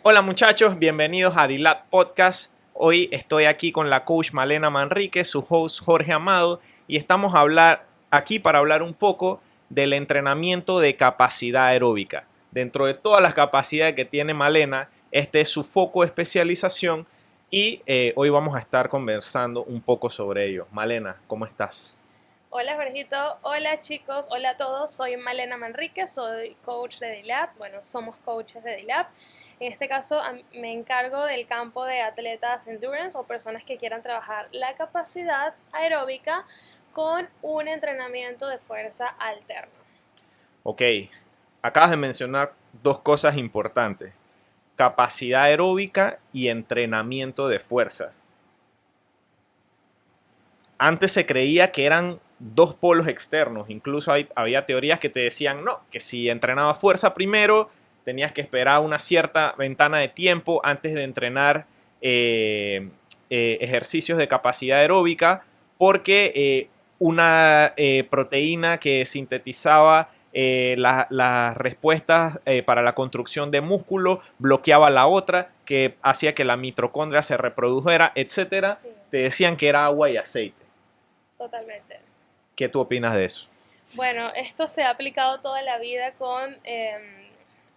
Hola muchachos, bienvenidos a DILAB Podcast. Hoy estoy aquí con la coach Malena Manrique, su host Jorge Amado, y estamos aquí para hablar un poco del entrenamiento de capacidad aeróbica. Dentro de todas las capacidades que tiene Malena, este es su foco de especialización y hoy vamos a estar conversando un poco sobre ello. Malena, ¿cómo estás? Hola Jorgito, hola chicos, hola a todos, soy Malena Manrique, soy coach de DILAB, bueno, somos coaches de DILAB. En este caso me encargo del campo de atletas endurance o personas que quieran trabajar la capacidad aeróbica con un entrenamiento de fuerza alterno. Ok, acabas de mencionar dos cosas importantes: capacidad aeróbica y entrenamiento de fuerza. Antes se creía que eran dos polos externos, incluso había teorías que te decían no, que si entrenabas fuerza primero, tenías que esperar una cierta ventana de tiempo antes de entrenar ejercicios de capacidad aeróbica, porque una proteína que sintetizaba las respuestas para la construcción de músculo bloqueaba la otra, que hacía que la mitocondria se reprodujera, etcétera. Sí, Te decían que era agua y aceite. totalmente. ¿Qué tú opinas de eso? Bueno, esto se ha aplicado toda la vida con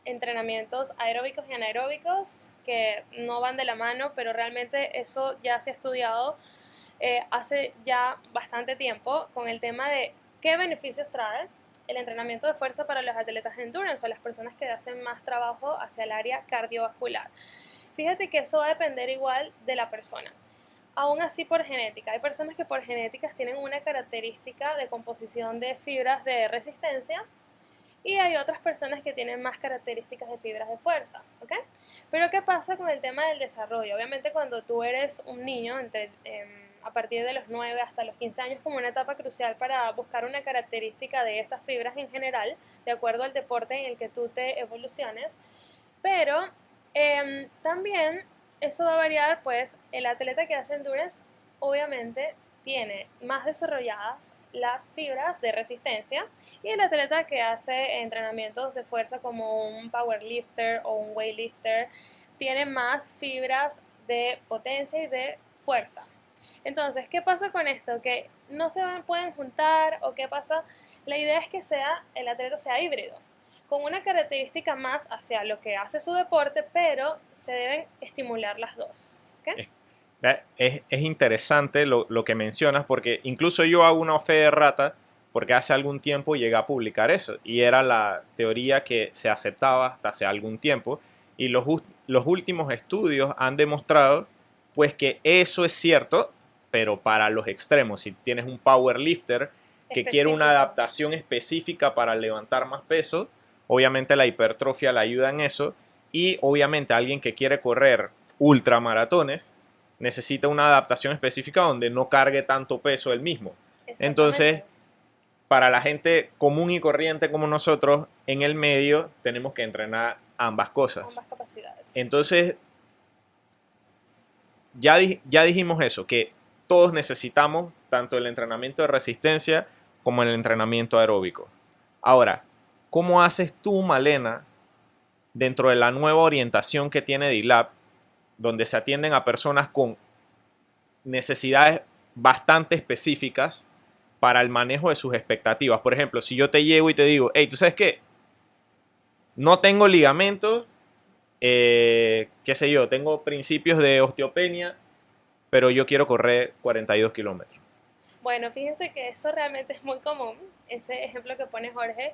entrenamientos aeróbicos y anaeróbicos que no van de la mano, pero realmente eso ya se ha estudiado hace ya bastante tiempo con el tema de qué beneficios trae el entrenamiento de fuerza para los atletas de endurance o las personas que hacen más trabajo hacia el área cardiovascular. Fíjate que eso va a depender igual de la persona. Aún así por genética. Hay personas que por genéticas tienen una característica de composición de fibras de resistencia y hay otras personas que tienen más características de fibras de fuerza, ¿ok? Pero ¿qué pasa con el tema del desarrollo? Obviamente cuando tú eres un niño, a partir de los 9 hasta los 15 años, como una etapa crucial para buscar una característica de esas fibras en general, de acuerdo al deporte en el que tú te evoluciones, pero también eso va a variar, pues el atleta que hace endurance obviamente tiene más desarrolladas las fibras de resistencia y el atleta que hace entrenamientos de fuerza como un powerlifter o un weightlifter tiene más fibras de potencia y de fuerza. Entonces, ¿qué pasa con esto? Que no se pueden juntar o qué pasa. La idea es que el atleta sea híbrido, con una característica más hacia lo que hace su deporte, pero se deben estimular las dos. ¿Okay? Es, es interesante lo que mencionas, porque incluso yo hago una fe de rata, porque hace algún tiempo llegué a publicar eso, y era la teoría que se aceptaba hasta hace algún tiempo, y los últimos estudios han demostrado pues que eso es cierto, pero para los extremos. Si tienes un powerlifter que quiere una Específico. adaptación específica para levantar más peso, obviamente la hipertrofia le ayuda en eso, y obviamente alguien que quiere correr ultramaratones necesita una adaptación específica donde no cargue tanto peso él mismo. Entonces, Exactamente. para la gente común y corriente como nosotros, en el medio tenemos que entrenar ambas cosas. Ambas capacidades. Entonces, ya dijimos eso, que todos necesitamos tanto el entrenamiento de resistencia como el entrenamiento aeróbico. Ahora, ¿cómo haces tú, Malena, dentro de la nueva orientación que tiene DILAB, donde se atienden a personas con necesidades bastante específicas para el manejo de sus expectativas? Por ejemplo, si yo te llego y te digo, hey, ¿tú sabes qué? No tengo ligamentos, qué sé yo, tengo principios de osteopenia, pero yo quiero correr 42 kilómetros. Bueno, fíjense que eso realmente es muy común, ese ejemplo que pone Jorge.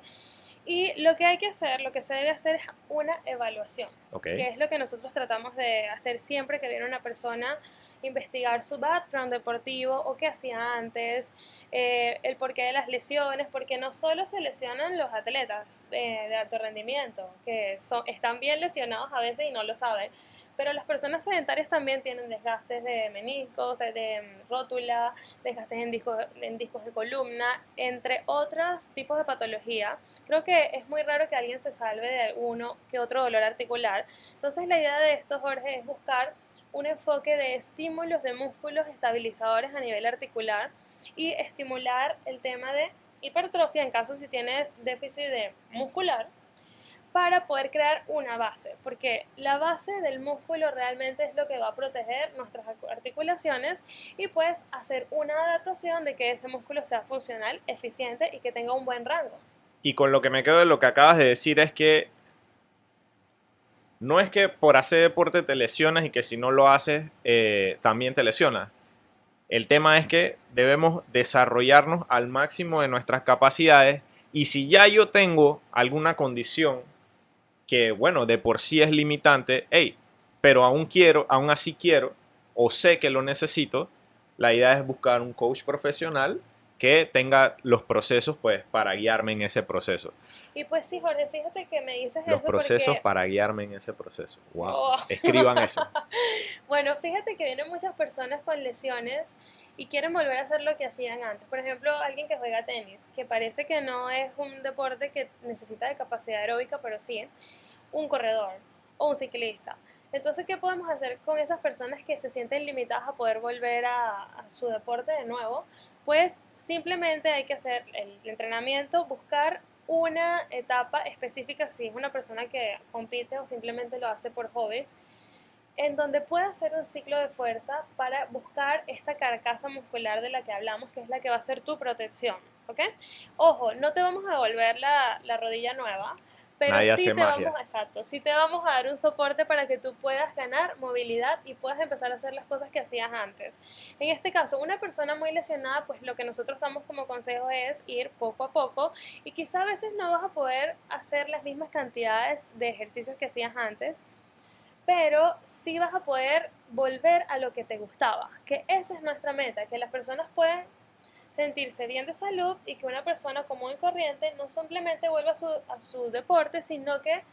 Y lo que hay que hacer, lo que se debe hacer es una evaluación, Ok, que es lo que nosotros tratamos de hacer siempre que viene una persona, investigar su background deportivo o qué hacía antes, el porqué de las lesiones, porque no solo se lesionan los atletas de alto rendimiento, que están bien lesionados a veces y no lo saben, pero las personas sedentarias también tienen desgastes de meniscos, de rótula, desgastes en discos de columna, entre otros tipos de patología. Creo que es muy raro que alguien se salve de uno que otro dolor articular. Entonces la idea de esto, Jorge, es buscar un enfoque de estímulos de músculos estabilizadores a nivel articular y estimular el tema de hipertrofia en caso si tienes déficit de muscular para poder crear una base, porque la base del músculo realmente es lo que va a proteger nuestras articulaciones y pues hacer una adaptación de que ese músculo sea funcional, eficiente y que tenga un buen rango. Y con lo que me quedo de lo que acabas de decir es que no es que por hacer deporte te lesionas y que si no lo haces también te lesionas. El tema es que debemos desarrollarnos al máximo de nuestras capacidades y si ya yo tengo alguna condición que, bueno, de por sí es limitante, hey, pero aún así quiero o sé que lo necesito, la idea es buscar un coach profesional que tenga los procesos pues para guiarme en ese proceso. Y pues sí, Jorge, fíjate que me dices Los eso procesos porque... para guiarme en ese proceso. Wow. Oh. Escriban eso. Bueno, fíjate que vienen muchas personas con lesiones y quieren volver a hacer lo que hacían antes. Por ejemplo, alguien que juega tenis, que parece que no es un deporte que necesita de capacidad aeróbica, pero sí, un corredor o un ciclista. Entonces, ¿qué podemos hacer con esas personas que se sienten limitadas a poder volver a su deporte de nuevo? Pues simplemente hay que hacer el entrenamiento, buscar una etapa específica si es una persona que compite o simplemente lo hace por hobby, en donde pueda hacer un ciclo de fuerza para buscar esta carcasa muscular de la que hablamos, que es la que va a ser tu protección, ¿ok? Ojo, no te vamos a devolver la rodilla nueva, pero Nadie sí hace te magia. vamos, exacto, sí te vamos a dar un soporte para que tú puedas ganar movilidad y puedas empezar a hacer las cosas que hacías antes. En este caso, una persona muy lesionada, pues lo que nosotros damos como consejo es ir poco a poco y quizá a veces no vas a poder hacer las mismas cantidades de ejercicios que hacías antes, pero sí vas a poder volver a lo que te gustaba, que esa es nuestra meta, que las personas puedan sentirse bien de salud y que una persona común y corriente no simplemente vuelva a su deporte, sino que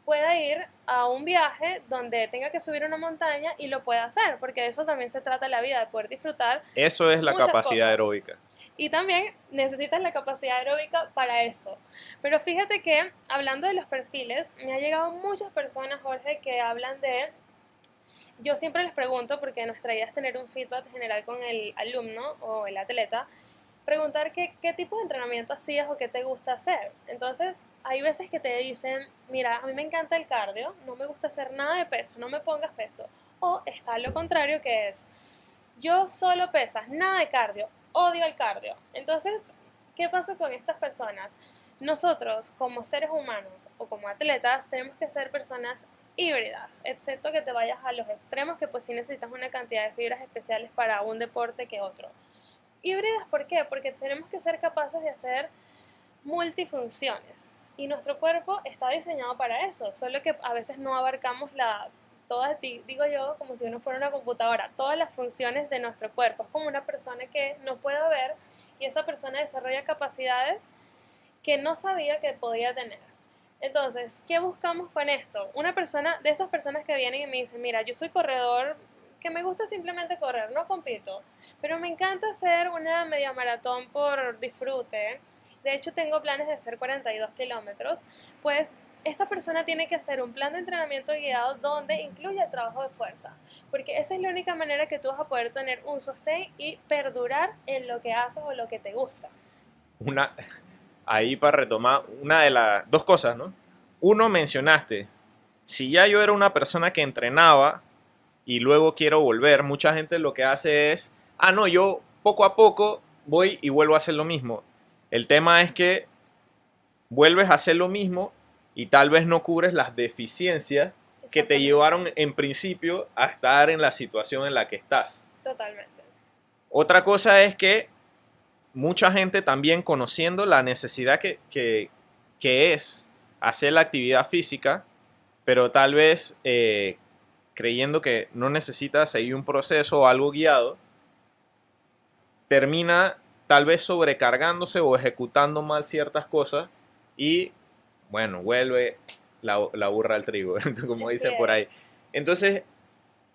pueda ir a un viaje donde tenga que subir una montaña y lo pueda hacer, porque de eso también se trata la vida, de poder disfrutar Eso es la muchas capacidad cosas. aeróbica. Y también necesitas la capacidad aeróbica para eso. Pero fíjate que, hablando de los perfiles, me ha llegado muchas personas, Jorge, que hablan de... Yo siempre les pregunto, porque nuestra idea es tener un feedback general con el alumno o el atleta, preguntar qué tipo de entrenamiento hacías o qué te gusta hacer. Entonces, hay veces que te dicen, mira, a mí me encanta el cardio, no me gusta hacer nada de peso, no me pongas peso. O está lo contrario, que es, yo solo pesas, nada de cardio, odio el cardio. Entonces, ¿qué pasa con estas personas? Nosotros, como seres humanos o como atletas, tenemos que ser personas híbridas, excepto que te vayas a los extremos, que pues sí necesitas una cantidad de fibras especiales para un deporte que otro. Híbridas, ¿por qué? Porque tenemos que ser capaces de hacer multifunciones y nuestro cuerpo está diseñado para eso, solo que a veces no abarcamos todas, digo yo, como si uno fuera una computadora, todas las funciones de nuestro cuerpo. Es como una persona que no puede ver y esa persona desarrolla capacidades que no sabía que podía tener. Entonces, ¿qué buscamos con esto? Una persona, de esas personas que vienen y me dicen, mira, yo soy corredor, que me gusta simplemente correr, no compito, pero me encanta hacer una media maratón por disfrute. De hecho, tengo planes de hacer 42 kilómetros. Pues esta persona tiene que hacer un plan de entrenamiento guiado donde incluya el trabajo de fuerza, porque esa es la única manera que tú vas a poder tener un sostén y perdurar en lo que haces o lo que te gusta. Una, ahí para retomar, una de las dos cosas, ¿no? Uno, mencionaste, si ya yo era una persona que entrenaba y luego quiero volver, mucha gente lo que hace es, no, yo poco a poco voy y vuelvo a hacer lo mismo. El tema es que vuelves a hacer lo mismo y tal vez no cubres las deficiencias que te llevaron en principio a estar en la situación en la que estás. Totalmente. Otra cosa es que mucha gente también conociendo la necesidad que es hacer la actividad física, pero tal vez creyendo que no necesita seguir un proceso o algo guiado, termina tal vez sobrecargándose o ejecutando mal ciertas cosas y, bueno, vuelve la burra al trigo, como dicen por ahí. Entonces,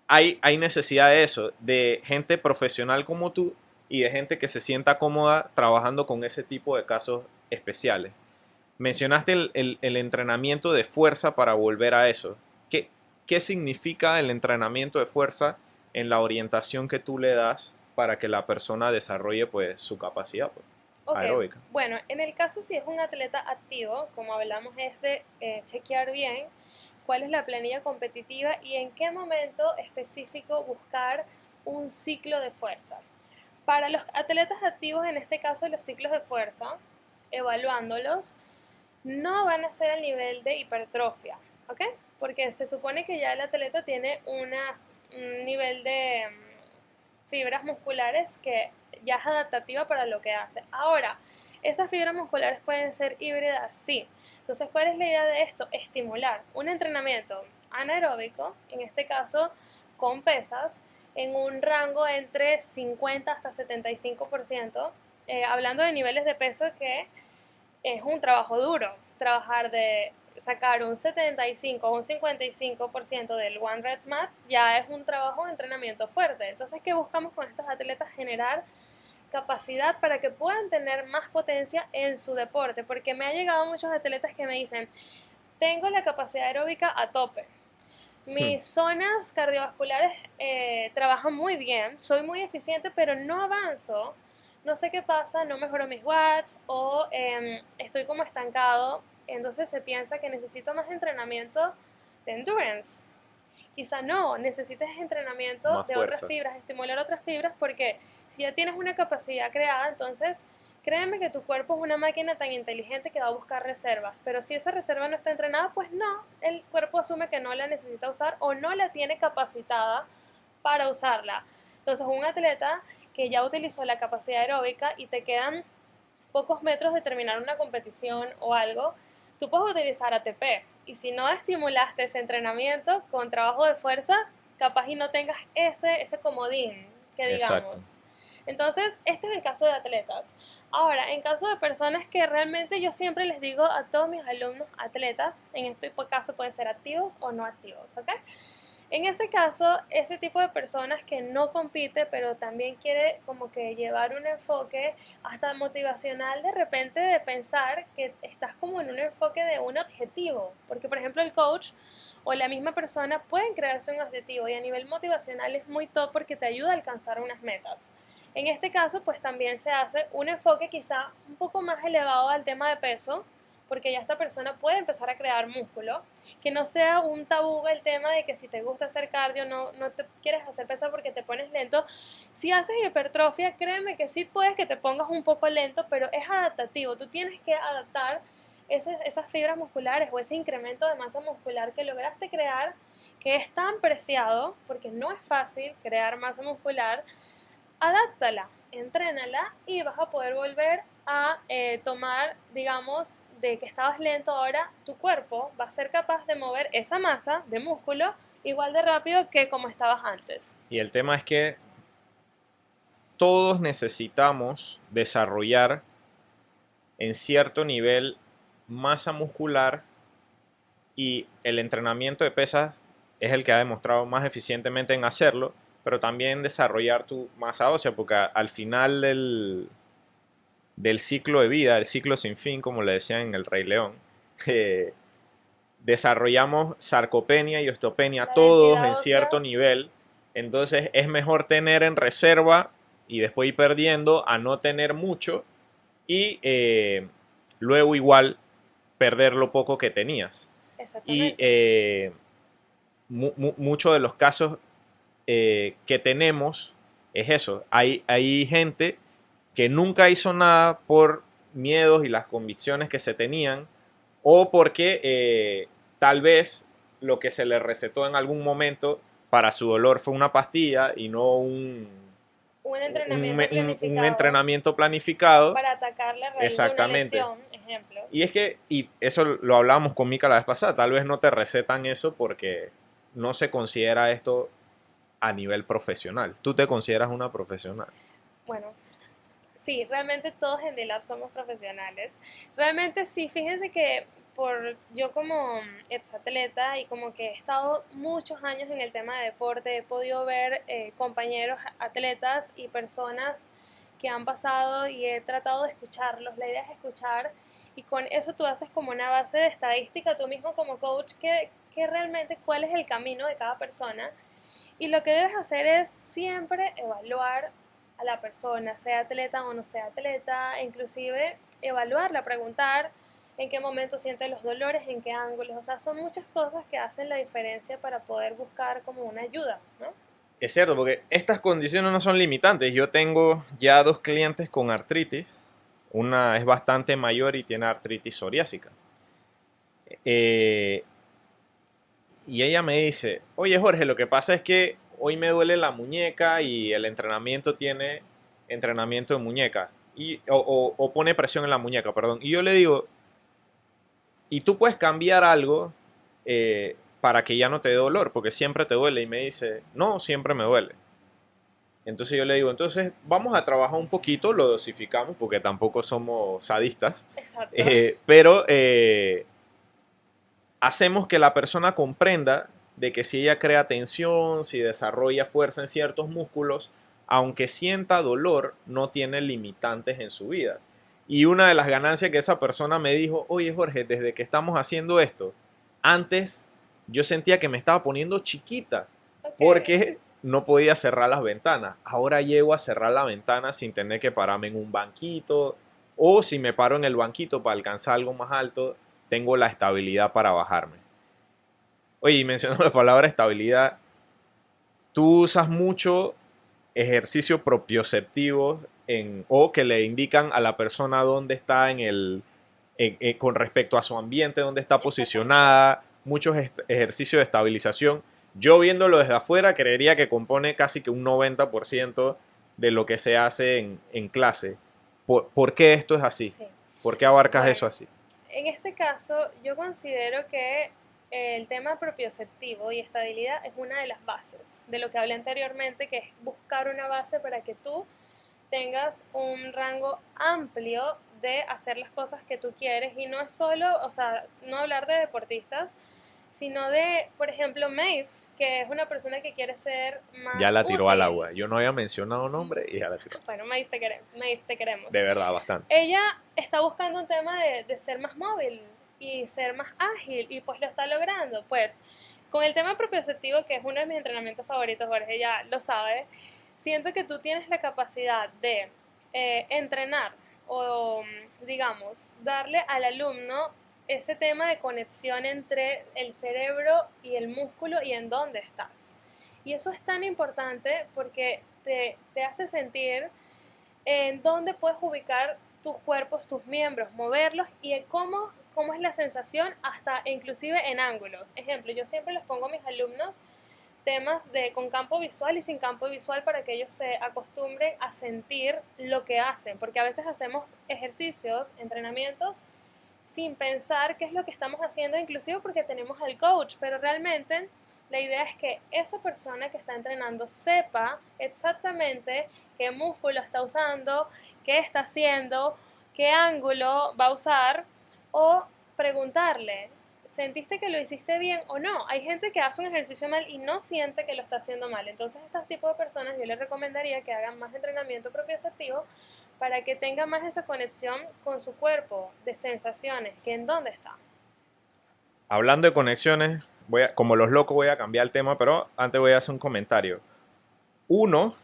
hay necesidad de eso, de gente profesional como tú y de gente que se sienta cómoda trabajando con ese tipo de casos especiales. Mencionaste el entrenamiento de fuerza para volver a eso. ¿Qué significa el entrenamiento de fuerza en la orientación que tú le das para que la persona desarrolle pues, su capacidad? Pues? Ok, aeróbica. bueno, en el caso si es un atleta activo, como hablamos, es de chequear bien cuál es la planilla competitiva y en qué momento específico buscar un ciclo de fuerza. Para los atletas activos, en este caso los ciclos de fuerza, evaluándolos, no van a ser al nivel de hipertrofia, ¿ok? Porque se supone que ya el atleta tiene un nivel de fibras musculares que ya es adaptativa para lo que hace. Ahora, esas fibras musculares pueden ser híbridas, sí. Entonces, ¿cuál es la idea de esto? Estimular un entrenamiento anaeróbico, en este caso con pesas, en un rango entre 50 hasta 75%, hablando de niveles de peso que es un trabajo duro, trabajar de sacar un 75 o un 55% del One Reps Max ya es un trabajo de entrenamiento fuerte. Entonces, ¿qué buscamos con estos atletas? Generar capacidad para que puedan tener más potencia en su deporte, porque me ha llegado muchos atletas que me dicen, tengo la capacidad aeróbica a tope, mis zonas cardiovasculares trabajan muy bien, soy muy eficiente, pero no avanzo. No sé qué pasa, no mejoro mis watts o estoy como estancado. Entonces se piensa que necesito más entrenamiento de endurance. Quizá no, necesites entrenamiento Más de otras fuerza. fibras, estimular otras fibras, porque si ya tienes una capacidad creada, entonces créeme que tu cuerpo es una máquina tan inteligente que va a buscar reservas, pero si esa reserva no está entrenada, pues no, el cuerpo asume que no la necesita usar o no la tiene capacitada para usarla. Entonces un atleta que ya utilizó la capacidad aeróbica y te quedan pocos metros de terminar una competición o algo, tú puedes utilizar ATP. Y si no estimulaste ese entrenamiento con trabajo de fuerza, capaz y no tengas ese comodín, que digamos. Exacto. Entonces, este es el caso de atletas. Ahora, en caso de personas que realmente yo siempre les digo a todos mis alumnos atletas, en este caso pueden ser activos o no activos, ¿ok? En ese caso, ese tipo de personas que no compite, pero también quiere como que llevar un enfoque hasta motivacional de repente de pensar que estás como en un enfoque de un objetivo. Porque, por ejemplo, el coach o la misma persona pueden crearse un objetivo y a nivel motivacional es muy top porque te ayuda a alcanzar unas metas. En este caso, pues también se hace un enfoque quizá un poco más elevado al tema de peso, porque ya esta persona puede empezar a crear músculo, que no sea un tabú el tema de que si te gusta hacer cardio no te quieres hacer pesar porque te pones lento. Si haces hipertrofia, créeme que sí puedes que te pongas un poco lento, pero es adaptativo. Tú tienes que adaptar esas fibras musculares o ese incremento de masa muscular que lograste crear, que es tan preciado, porque no es fácil crear masa muscular. Adáptala, entrénala y vas a poder volver a tomar, digamos, de que estabas lento ahora, tu cuerpo va a ser capaz de mover esa masa de músculo igual de rápido que como estabas antes. Y el tema es que todos necesitamos desarrollar en cierto nivel masa muscular y el entrenamiento de pesas es el que ha demostrado más eficientemente en hacerlo, pero también desarrollar tu masa ósea, porque al final del ciclo de vida, el ciclo sin fin, como le decían en El Rey León, eh, desarrollamos sarcopenia y osteopenia La todos densidad en ósea, cierto nivel, entonces es mejor tener en reserva y después ir perdiendo a no tener mucho y luego igual perder lo poco que tenías. Y exactamente. muchos de los casos que tenemos es eso. Hay gente que nunca hizo nada por miedos y las convicciones que se tenían o porque tal vez lo que se le recetó en algún momento para su dolor fue una pastilla y no Un entrenamiento un planificado entrenamiento planificado. para atacar la raíz de una Exactamente. lesión, ejemplo. Y es que, y eso lo hablábamos con Mika la vez pasada, tal vez no te recetan eso porque no se considera esto a nivel profesional. Tú te consideras una profesional. Bueno, sí, realmente todos en D-Lab somos profesionales. Realmente sí, fíjense que por yo como exatleta y como que he estado muchos años en el tema de deporte, he podido ver compañeros atletas y personas que han pasado y he tratado de escucharlos. La idea es escuchar y con eso tú haces como una base de estadística tú mismo como coach que realmente cuál es el camino de cada persona y lo que debes hacer es siempre evaluar a la persona, sea atleta o no sea atleta, e inclusive evaluarla, preguntar en qué momento siente los dolores, en qué ángulos, o sea, son muchas cosas que hacen la diferencia para poder buscar como una ayuda, ¿no? Es cierto, porque estas condiciones no son limitantes. Yo tengo ya 2 clientes con artritis. Una es bastante mayor y tiene artritis psoriásica. Eh, y ella me dice, oye Jorge, lo que pasa es que hoy me duele la muñeca y el entrenamiento tiene entrenamiento de muñeca. O pone presión en la muñeca, perdón. Y yo le digo, ¿y tú puedes cambiar algo para que ya no te dé dolor? Porque siempre te duele. Y me dice, no, siempre me duele. Entonces yo le digo, entonces vamos a trabajar un poquito, lo dosificamos, porque tampoco somos sadistas, Exacto. pero hacemos que la persona comprenda de que si ella crea tensión, si desarrolla fuerza en ciertos músculos, aunque sienta dolor, no tiene limitantes en su vida. Y una de las ganancias que esa persona me dijo, oye Jorge, desde que estamos haciendo esto, antes yo sentía que me estaba poniendo chiquita, Ok. porque no podía cerrar las ventanas. Ahora llego a cerrar la ventana sin tener que pararme en un banquito, o si me paro en el banquito para alcanzar algo más alto, tengo la estabilidad para bajarme. Oye, y mencionando la palabra estabilidad, tú usas mucho ejercicio propioceptivo o que le indican a la persona dónde está con respecto a su ambiente, dónde está Exactamente. posicionada, muchos ejercicios de estabilización. Yo viéndolo desde afuera creería que compone casi que un 90% de lo que se hace en clase. ¿Por qué esto es así? Sí. ¿Por qué abarcas eso Bueno, así? en este caso yo considero que el tema propioceptivo y estabilidad es una de las bases de lo que hablé anteriormente, que es buscar una base para que tú tengas un rango amplio de hacer las cosas que tú quieres y no es solo, o sea, no hablar de deportistas, sino de, por ejemplo, Maeve, que es una persona que quiere ser Ya más la tiró al útil. agua. Yo no había mencionado nombre y ya la tiró. Bueno, Maeve te queremos, Maeve te queremos. De verdad, bastante. Ella está buscando un tema de ser más móvil y ser más ágil y pues lo está logrando. Pues con el tema propioceptivo, que es uno de mis entrenamientos favoritos, Jorge ya lo sabe, siento que tú tienes la capacidad de entrenar o, digamos, darle al alumno ese tema de conexión entre el cerebro y el músculo y en dónde estás. Y eso es tan importante porque te hace sentir en dónde puedes ubicar tus cuerpos, tus miembros, moverlos y cómo es la sensación hasta inclusive en ángulos. Ejemplo, yo siempre les pongo a mis alumnos temas de con campo visual y sin campo visual para que ellos se acostumbren a sentir lo que hacen, porque a veces hacemos ejercicios, entrenamientos sin pensar qué es lo que estamos haciendo, inclusive porque tenemos al coach, pero realmente la idea es que esa persona que está entrenando sepa exactamente qué músculo está usando, qué está haciendo, qué ángulo va a usar o preguntarle, ¿sentiste que lo hiciste bien o no? Hay gente que hace un ejercicio mal y no siente que lo está haciendo mal. Entonces, a este tipo de personas yo les recomendaría que hagan más entrenamiento propioceptivo para que tenga más esa conexión con su cuerpo, de sensaciones, que en dónde está. Hablando de conexiones, como los locos voy a cambiar el tema, pero antes voy a hacer un comentario. Uno,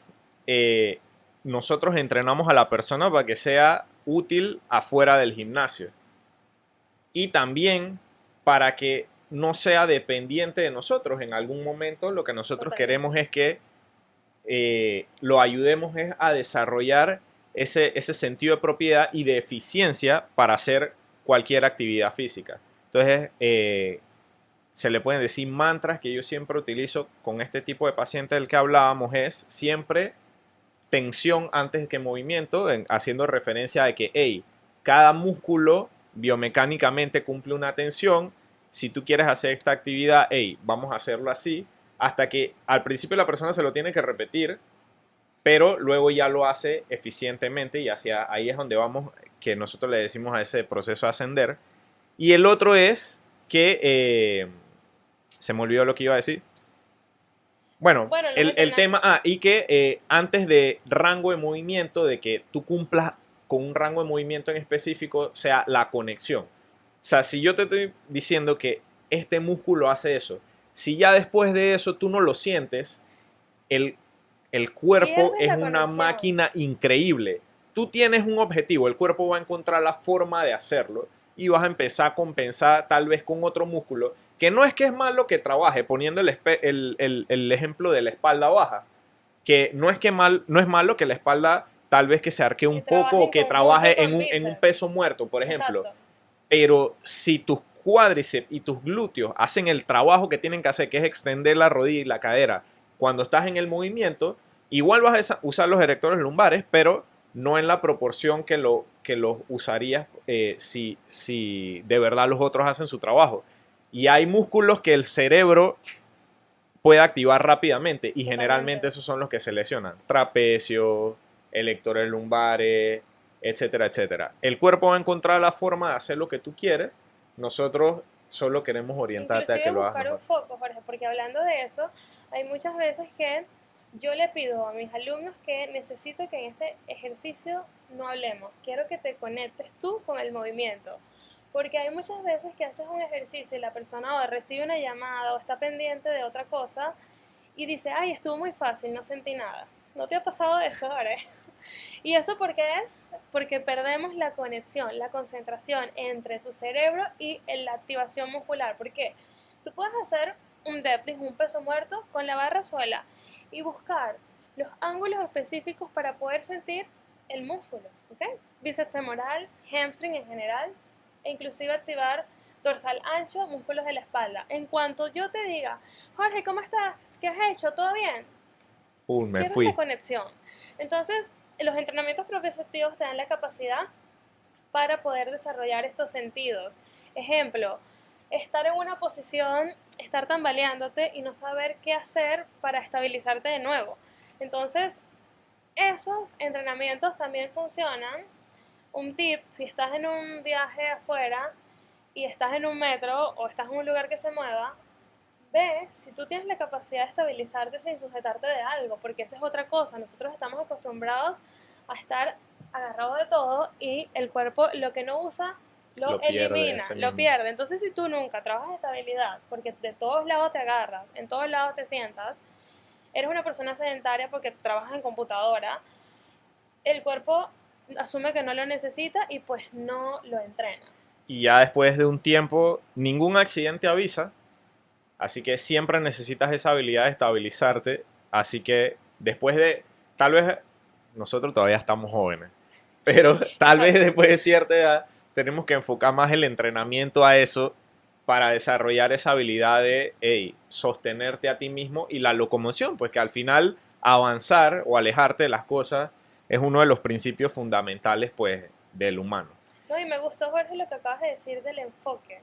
eh, nosotros entrenamos a la persona para que sea útil afuera del gimnasio. Y también para que no sea dependiente de nosotros. En algún momento lo que nosotros Totalmente. queremos es que lo ayudemos a desarrollar ese sentido de propiedad y de eficiencia para hacer cualquier actividad física. Entonces, se le pueden decir mantras que yo siempre utilizo con este tipo de paciente del que hablábamos, es siempre tensión antes que movimiento, haciendo referencia a que, hey, cada músculo biomecánicamente cumple una tensión. Si tú quieres hacer esta actividad, hey, vamos a hacerlo así, hasta que al principio la persona se lo tiene que repetir, pero luego ya lo hace eficientemente y hacia ahí es donde vamos, que nosotros le decimos a ese proceso de ascender. Y el otro es que, se me olvidó lo que iba a decir. Bueno, Bueno, los el entrenamientos. tema, y que antes de rango de movimiento, de que tú cumplas con un rango de movimiento en específico, sea la conexión. O sea, si yo te estoy diciendo que este músculo hace eso, si ya después de eso tú no lo sientes, el el cuerpo Pierdes es la una conexión. máquina increíble. Tú tienes un objetivo, el cuerpo va a encontrar la forma de hacerlo y vas a empezar a compensar tal vez con otro músculo, que no es que es malo que trabaje, poniendo el ejemplo de la espalda baja, que no es que no es malo que la espalda tal vez que se arquee un Y poco trabaja o en que conjunto trabaje con en un bíceps. peso muerto, por ejemplo. Exacto. Pero si tus cuádriceps y tus glúteos hacen el trabajo que tienen que hacer, que es extender la rodilla y la cadera, cuando estás en el movimiento, igual vas a usar los erectores lumbares, pero no en la proporción que los usarías si de verdad los otros hacen su trabajo. Y hay músculos que el cerebro puede activar rápidamente y generalmente Totalmente. esos son los que se lesionan. Trapecio, electores lumbares, etcétera, etcétera. El cuerpo va a encontrar la forma de hacer lo que tú quieres. Nosotros solo queremos orientarte a que Inclusive lo hagas buscar un mejor. foco, Jorge, porque hablando de eso, hay muchas veces que yo le pido a mis alumnos que necesito que en este ejercicio no hablemos, quiero que te conectes tú con el movimiento, porque hay muchas veces que haces un ejercicio y la persona o recibe una llamada o está pendiente de otra cosa y dice, ay, estuvo muy fácil, no sentí nada. ¿No te ha pasado eso, Jorge? ¿Y eso por qué es? Porque perdemos la conexión, la concentración entre tu cerebro y la activación muscular. ¿Por qué? Tú puedes hacer un deadlift, un peso muerto, con la barra sola y buscar los ángulos específicos para poder sentir el músculo, ¿ok? Bíceps femoral, hamstring en general, e inclusive activar dorsal ancho, músculos de la espalda. En cuanto yo te diga, Jorge, ¿cómo estás? ¿Qué has hecho? ¿Todo bien? Me Pierdes la fui. conexión. Entonces, los entrenamientos proprioceptivos te dan la capacidad para poder desarrollar estos sentidos. Ejemplo, estar en una posición, estar tambaleándote y no saber qué hacer para estabilizarte de nuevo. Entonces, esos entrenamientos también funcionan. Un tip, si estás en un viaje afuera y estás en un metro o estás en un lugar que se mueva, ve si tú tienes la capacidad de estabilizarte sin sujetarte de algo, porque esa es otra cosa. Nosotros estamos acostumbrados a estar agarrados de todo y el cuerpo lo que no usa lo Lo pierde elimina, ese lo mismo. pierde. Entonces, si tú nunca trabajas estabilidad, porque de todos lados te agarras, en todos lados te sientas, eres una persona sedentaria porque trabajas en computadora, el cuerpo asume que no lo necesita y pues no lo entrena. Y ya después de un tiempo, ningún accidente avisa. Así que siempre necesitas esa habilidad de estabilizarte. Así que después de, tal vez nosotros todavía estamos jóvenes, pero tal vez Exacto. después de cierta edad tenemos que enfocar más el entrenamiento a eso para desarrollar esa habilidad de hey, sostenerte a ti mismo y la locomoción, pues que al final avanzar o alejarte de las cosas es uno de los principios fundamentales pues del humano. No, y me gustó, Jorge, lo que acabas de decir del enfoque.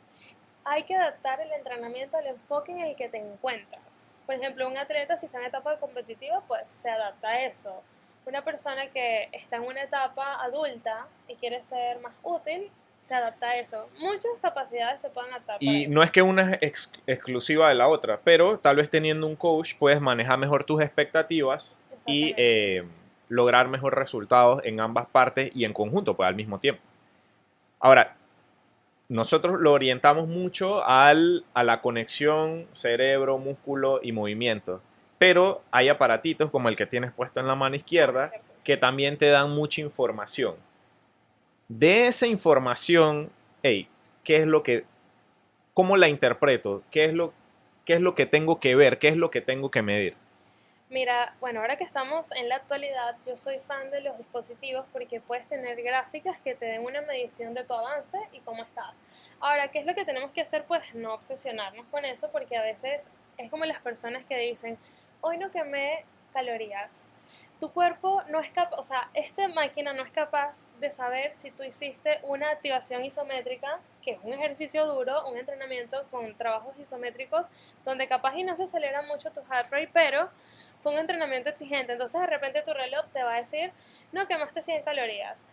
Hay que adaptar el entrenamiento al enfoque en el que te encuentras. Por ejemplo, un atleta si está en etapa competitiva, pues se adapta a eso. Una persona que está en una etapa adulta y quiere ser más útil, se adapta a eso. Muchas capacidades se pueden adaptar para Y no eso. es que una es exclusiva de la otra, pero tal vez teniendo un coach puedes manejar mejor tus expectativas y Exactamente. lograr mejores resultados en ambas partes y en conjunto, pues al mismo tiempo. Ahora, nosotros lo orientamos mucho a la conexión cerebro, músculo y movimiento, pero hay aparatitos como el que tienes puesto en la mano Ah, izquierda cierto. que también te dan mucha información. De esa información, hey, ¿qué es lo que cómo la interpreto, qué es lo que tengo que ver, qué es lo que tengo que medir. Mira, bueno, ahora que estamos en la actualidad, yo soy fan de los dispositivos porque puedes tener gráficas que te den una medición de tu avance y cómo estás. Ahora, ¿qué es lo que tenemos que hacer? Pues no obsesionarnos con eso porque a veces es como las personas que dicen, hoy no quemé calorías. Tu cuerpo no es capaz, o sea, esta máquina no es capaz de saber si tú hiciste una activación isométrica, que es un ejercicio duro, un entrenamiento con trabajos isométricos, donde capaz y no se acelera mucho tu heart rate, pero fue un entrenamiento exigente. Entonces de repente tu reloj te va a decir, no quemaste 100 calorías.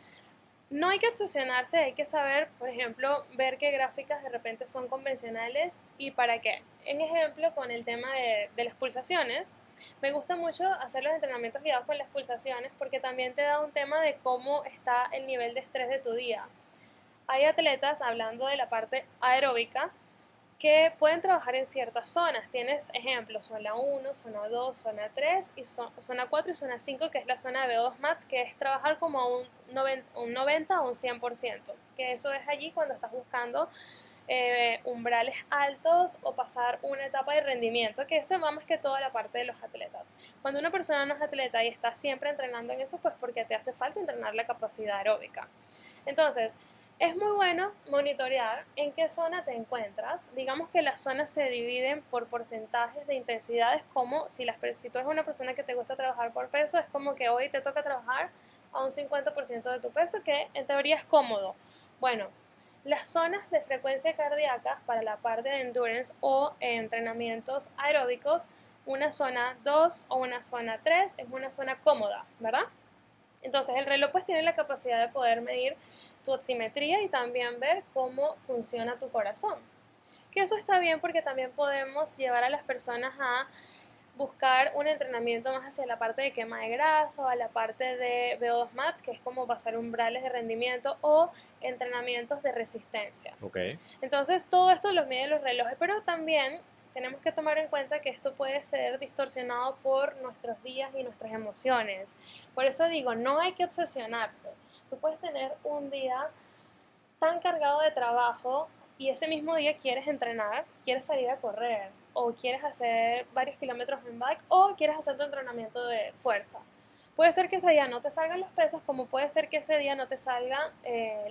No hay que obsesionarse, hay que saber, por ejemplo, ver qué gráficas de repente son convencionales y para qué. En ejemplo, con el tema de las pulsaciones, me gusta mucho hacer los entrenamientos guiados con las pulsaciones porque también te da un tema de cómo está el nivel de estrés de tu día. Hay atletas, hablando de la parte aeróbica, que pueden trabajar en ciertas zonas. Tienes ejemplos, zona 1, zona 2, zona 3, y zona 4 y zona 5, que es la zona de VO2 Max, que es trabajar como un 90 o un 100%, que eso es allí cuando estás buscando umbrales altos o pasar una etapa de rendimiento, que eso va más que toda la parte de los atletas. Cuando una persona no es atleta y está siempre entrenando en eso, pues porque te hace falta entrenar la capacidad aeróbica. Entonces, es muy bueno monitorear en qué zona te encuentras. Digamos que las zonas se dividen por porcentajes de intensidades, como si tú eres una persona que te gusta trabajar por peso, es como que hoy te toca trabajar a un 50% de tu peso, que en teoría es cómodo. Bueno, las zonas de frecuencia cardíaca para la parte de endurance o entrenamientos aeróbicos, una zona 2 o una zona 3 es una zona cómoda, ¿verdad? Entonces el reloj pues tiene la capacidad de poder medir tu oximetría y también ver cómo funciona tu corazón. Que eso está bien porque también podemos llevar a las personas a buscar un entrenamiento más hacia la parte de quema de grasa o a la parte de VO2 Max, que es como pasar umbrales de rendimiento o entrenamientos de resistencia. Ok. Entonces todo esto lo miden los relojes, pero también tenemos que tomar en cuenta que esto puede ser distorsionado por nuestros días y nuestras emociones. Por eso digo, no hay que obsesionarse. Tú puedes tener un día tan cargado de trabajo y ese mismo día quieres entrenar, quieres salir a correr o quieres hacer varios kilómetros en bike o quieres hacer tu entrenamiento de fuerza. Puede ser que ese día no te salgan los pesos, como puede ser que ese día no te salgan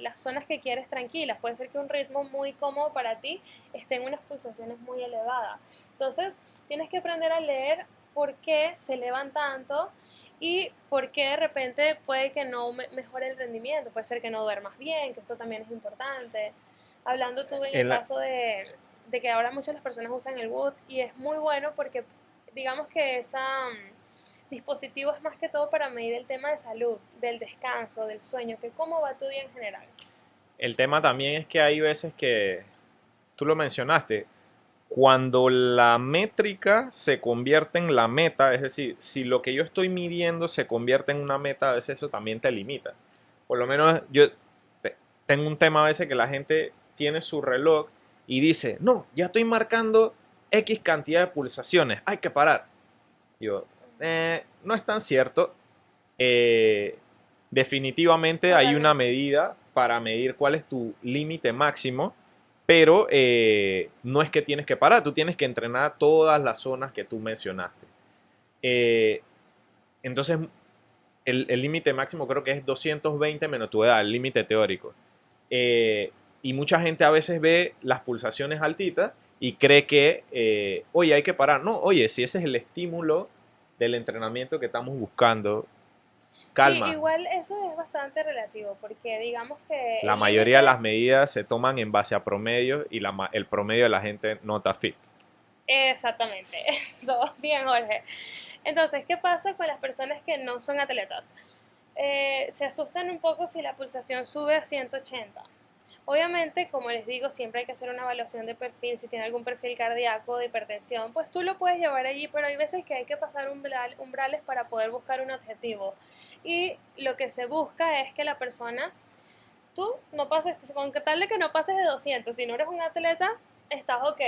las zonas que quieres tranquilas. Puede ser que un ritmo muy cómodo para ti esté en unas pulsaciones muy elevadas. Entonces, tienes que aprender a leer por qué se elevan tanto y por qué de repente puede que no mejore el rendimiento. Puede ser que no duermas bien, que eso también es importante. Hablando tú en el En la- caso de que ahora muchas de las personas usan el Whoop y es muy bueno porque digamos que esa dispositivo es más que todo para medir el tema de salud, del descanso, del sueño, que cómo va tu día en general. el tema también es que hay veces que, tú lo mencionaste, cuando la métrica se convierte en la meta, es decir, si lo que yo estoy midiendo se convierte en una meta, a veces eso también te limita. Por lo menos yo tengo un tema a veces que la gente tiene su reloj y dice, no, ya estoy marcando X cantidad de pulsaciones, hay que parar. Yo, no es tan cierto. Eh, Definitivamente hay una Totalmente. medida para medir cuál es tu límite máximo, pero no es que tienes que parar, tú tienes que entrenar todas las zonas que tú mencionaste. Eh, entonces, el límite máximo creo que es 220 menos tu edad, el límite teórico. Y mucha gente a veces ve las pulsaciones altitas y cree que, oye, hay que parar. No, oye, si ese es el estímulo del entrenamiento que estamos buscando, Sí, calma. igual eso es bastante relativo, porque digamos que La el mayoría de límite, las medidas se toman en base a promedios y el promedio de la gente no está fit. exactamente, eso, bien Jorge. Entonces, ¿qué pasa con las personas que no son atletas? Se asustan un poco si la pulsación sube a 180. Obviamente, como les digo, siempre hay que hacer una evaluación de perfil. Si tiene algún perfil cardíaco, de hipertensión, pues tú lo puedes llevar allí, pero hay veces que hay que pasar umbrales para poder buscar un objetivo. Y lo que se busca es que la persona, tú no pases, con que tal de que no pases de 200, si no eres un atleta, estás ok.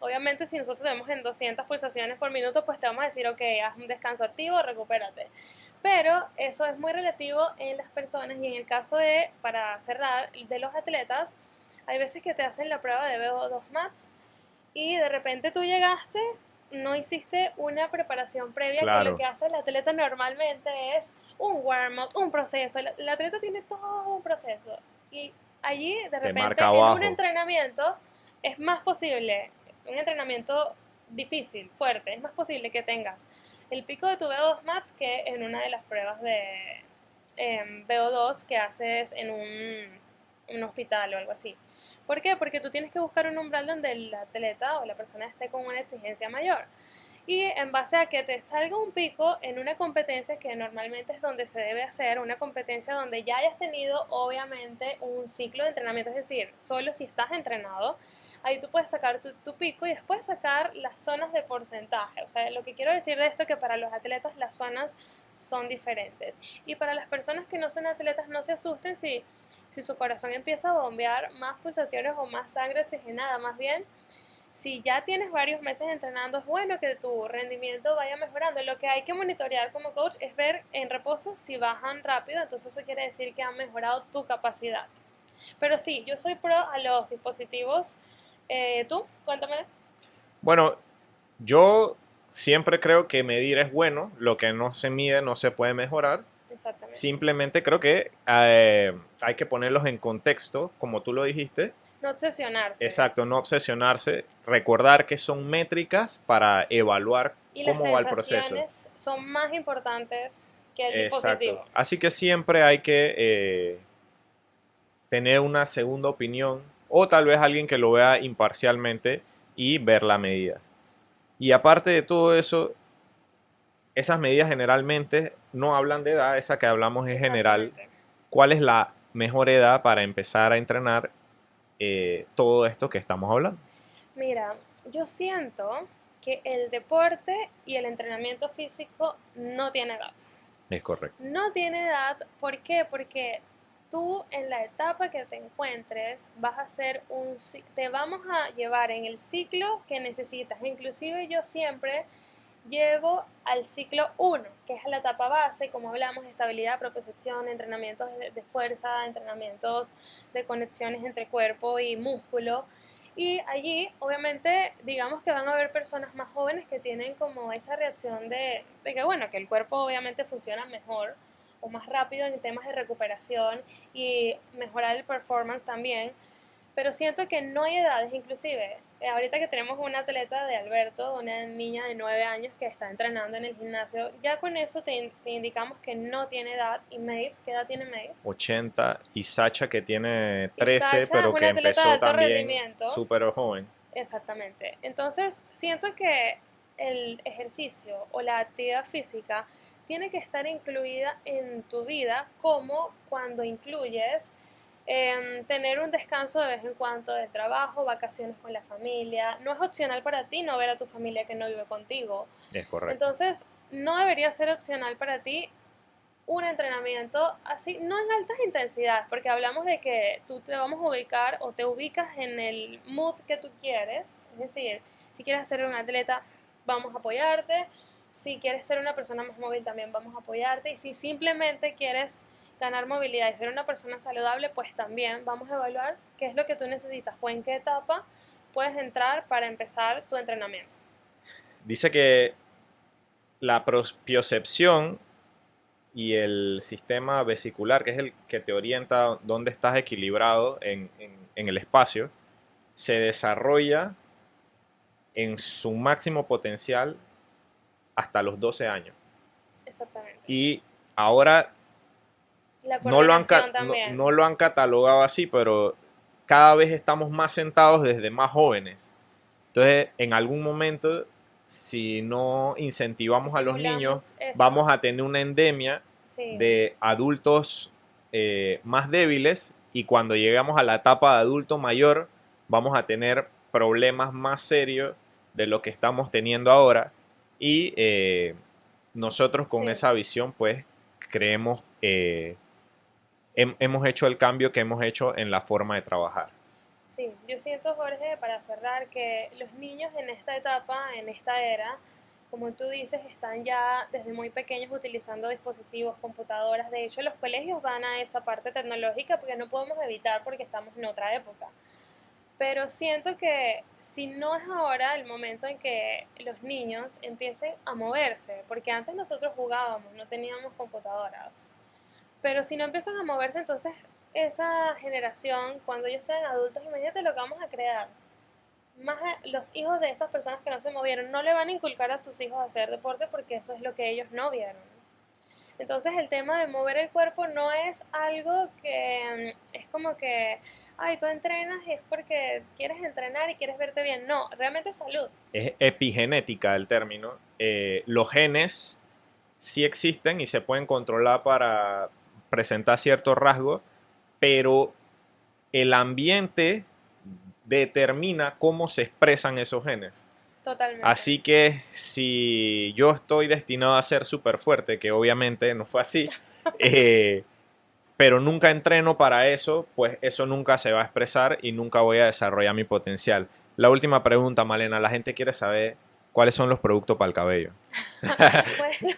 Obviamente, si nosotros tenemos en 200 pulsaciones por minuto, pues te vamos a decir, ok, haz un descanso activo, recupérate. Pero eso es muy relativo en las personas y en el caso de, para cerrar, de los atletas, hay veces que te hacen la prueba de VO2 Max y de repente tú llegaste, no hiciste una preparación previa, que lo Claro, que hace el atleta normalmente es un warm-up, un proceso. El atleta tiene todo un proceso y allí de te repente marca en un abajo. entrenamiento es más posible, un entrenamiento difícil, fuerte, es más posible que tengas el pico de tu VO2 max que en una de las pruebas de VO2 que haces en un hospital o algo así. ¿Por qué? Porque tú tienes que buscar un umbral donde el atleta o la persona esté con una exigencia mayor. Y en base a que te salga un pico en una competencia que normalmente es donde se debe hacer, una competencia donde ya hayas tenido obviamente un ciclo de entrenamiento, es decir, solo si estás entrenado, ahí tú puedes sacar tu pico y después sacar las zonas de porcentaje. O sea, lo que quiero decir de esto es que para los atletas las zonas son diferentes. Y para las personas que no son atletas, no se asusten si su corazón empieza a bombear más pulsaciones o más sangre oxigenada, más bien Si ya tienes varios meses entrenando, es bueno que tu rendimiento vaya mejorando. Lo que hay que monitorear como coach es ver en reposo si bajan rápido, entonces eso quiere decir que han mejorado tu capacidad. Pero sí, yo soy pro a los dispositivos. ¿Tú? Cuéntame. Bueno, yo siempre creo que medir es bueno, lo que no se mide no se puede mejorar. Exactamente. Simplemente creo que hay que ponerlos en contexto, como tú lo dijiste. No obsesionarse. Exacto, no obsesionarse, recordar que son métricas para evaluar Y las cómo va el proceso. sensaciones son más importantes que el Exacto. dispositivo. Así que siempre hay que tener una segunda opinión o tal vez alguien que lo vea imparcialmente y ver la medida. Y aparte de todo eso, esas medidas generalmente no hablan de edad, esa que hablamos es general. Exactamente. ¿Cuál es la mejor edad para empezar a entrenar todo esto que estamos hablando? Mira, yo siento que el deporte y el entrenamiento físico no tiene edad. Es correcto. No tiene edad, ¿por qué? Porque tú en la etapa que te encuentres vas a hacer te vamos a llevar en el ciclo que necesitas. Inclusive yo siempre llevo al ciclo 1, que es la etapa base, como hablamos, estabilidad, propiocepción, entrenamientos de fuerza, entrenamientos de conexiones entre cuerpo y músculo. Y allí, obviamente, digamos que van a haber personas más jóvenes que tienen como esa reacción de que, bueno, que el cuerpo obviamente funciona mejor o más rápido en temas de recuperación y mejorar el performance también, pero siento que no hay edades, inclusive. Ahorita que tenemos una atleta de Alberto, una niña de 9 años que está entrenando en el gimnasio, ya con eso te indicamos que no tiene edad. ¿Y Maeve? ¿Qué edad tiene Maeve? 80 y Sacha que tiene Y 13, Sacha es pero que una atleta de empezó alto también rendimiento. súper joven. Exactamente. Entonces, siento que el ejercicio o la actividad física tiene que estar incluida en tu vida, como cuando incluyes tener un descanso de vez en cuando del trabajo, vacaciones con la familia. No es opcional para ti no ver a tu familia que no vive contigo. Es correcto. Entonces, no debería ser opcional para ti un entrenamiento así, no en altas intensidades, porque hablamos de que tú te vamos a ubicar o te ubicas en el mood que tú quieres. Es decir, si quieres ser un atleta, vamos a apoyarte. Si quieres ser una persona más móvil, también vamos a apoyarte. Y si simplemente quieres ganar movilidad y ser una persona saludable, pues también vamos a evaluar qué es lo que tú necesitas o en qué etapa puedes entrar para empezar tu entrenamiento. Dice que la propiocepción y el sistema vesicular, que es el que te orienta dónde estás equilibrado en el espacio, se desarrolla en su máximo potencial hasta los 12 años. Exactamente. Y ahora La no lo han, coordinación también. no lo han catalogado así, pero cada vez estamos más sentados desde más jóvenes. Entonces, en algún momento, si no incentivamos a los niños, Estimulamos eso. vamos a tener una endemia Sí. de adultos más débiles y cuando llegamos a la etapa de adulto mayor, vamos a tener problemas más serios de lo que estamos teniendo ahora y nosotros con Sí. esa visión, pues, creemos, hemos hecho el cambio que hemos hecho en la forma de trabajar. Sí, yo siento, Jorge, para cerrar, que los niños en esta etapa, en esta era, como tú dices, están ya desde muy pequeños utilizando dispositivos, computadoras. De hecho, los colegios van a esa parte tecnológica porque no podemos evitar porque estamos en otra época. Pero siento que si no es ahora el momento en que los niños empiecen a moverse, porque antes nosotros jugábamos, no teníamos computadoras, pero si no empiezan a moverse, entonces esa generación, cuando ellos sean adultos, imagínate lo que vamos a crear. Más los hijos de esas personas que no se movieron, no le van a inculcar a sus hijos a hacer deporte porque eso es lo que ellos no vieron. Entonces el tema de mover el cuerpo no es algo que es como que, ay, tú entrenas y es porque quieres entrenar y quieres verte bien. No, realmente es salud. Es epigenética el término. Los genes sí existen y se pueden controlar para presentar ciertos rasgos, pero el ambiente determina cómo se expresan esos genes. Totalmente. Así que si yo estoy destinado a ser súper fuerte, que obviamente no fue así, pero nunca entreno para eso, pues eso nunca se va a expresar y nunca voy a desarrollar mi potencial. La última pregunta, Malena. La gente quiere saber cuáles son los productos para el cabello. Bueno,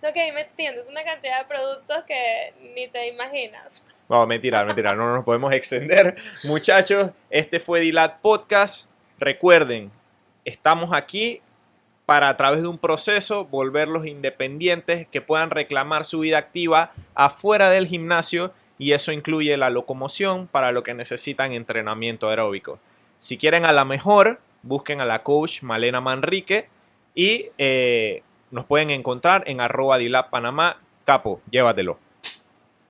no que ahí me extiendo, es una cantidad de productos que ni te imaginas. No, mentira, mentira, no nos podemos extender. Muchachos, este fue Dilat Podcast. Recuerden, estamos aquí para a través de un proceso volverlos independientes, que puedan reclamar su vida activa afuera del gimnasio, y eso incluye la locomoción, para lo que necesitan entrenamiento aeróbico. Si quieren a la mejor, busquen a la coach Malena Manrique y nos pueden encontrar en @Dilat Panamá. Capo, llévatelo.